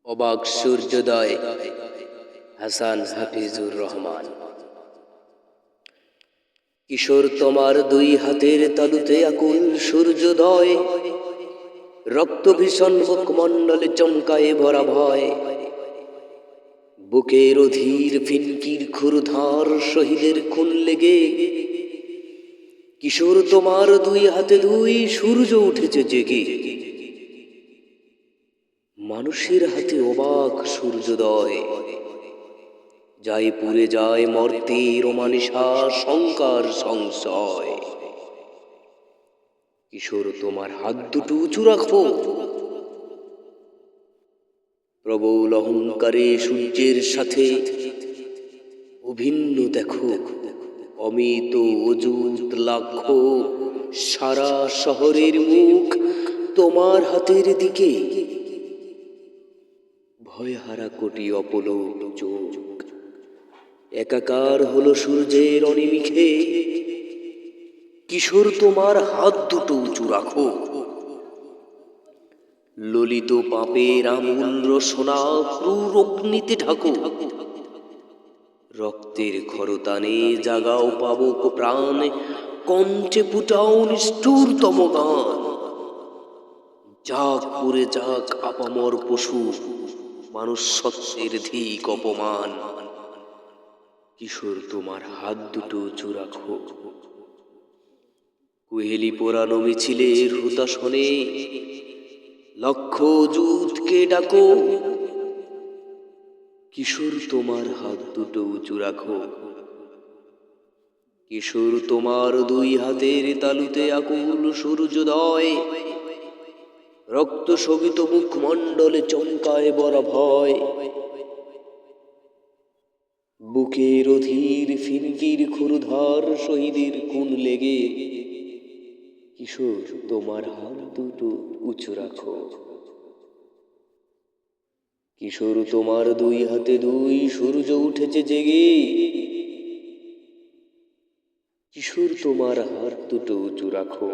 অবাক সূর্যোদয়, হাসান হাফিজুর রহমান। কিশোর তোমার দুই হাতের তালুতে আকুল সূর্যোদয়, রক্ত ভীষণ মুখমণ্ডলে চমকায় ভরা ভয়। বুকের অধীর ফিনকির ক্ষুরধার শহীদের খুন লেগে, কিশোর তোমার দুই হাতে দুই সূর্য উঠেছে জেগে। মানুষের হাতে অবাক সূর্যোদয়, যায় পুড়ে যায় মর্তের অমানিসা শঙ্কার সংশয়। কিশোর তোমার হাত দুটো উঁচু রাখো, প্রবল অহংকারে সূর্যের সাথে অভিন্ন দেখো। অমিত অযুত লাখো সারা শহরের মুখ তোমার হাতের দিকে, ভয়হারা কোটি অপলোক চোখ একাকার হলো সূর্যের অনিমিখে। কিশোর তোমার হাত দুটো উঁচু রাখো, ললিত পাপের আমূল রসনা ক্রূর অগ্নিতে ঢাকো। রক্তের খরতানে জাগাও পাবক প্রাণ, কণ্ঠে ফুটাও নিষ্ঠুরতম গান। যাক পুরে যাক আপামর পশু, মানুষ সত্যের ধিক অপমান। কিশোর তোমার হাত দুটো উঁচু রাখো, কুহেলি পোড়ানো মিছিলের হুতাশনে লক্ষ যুদ্ধকে ডাকো। কিশোর তোমার হাত দুটো উঁচু রাখো, কিশোর তোমার দুই হাতের তালুতে আকুল সূর্যোদয়, রক্ত শোভিত মুখমণ্ডলে চমকায় বড় ভয়। বুকের অধীর ফিনকির ক্ষুরধার শহীদের খুন লেগে, কিশোর তোমার হাত দুটো উঁচু রাখো। কিশোর তোমার দুই হাতে দুই সূর্য উঠেছে জেগে। কিশোর তোমার হাত দুটো উঁচু রাখো।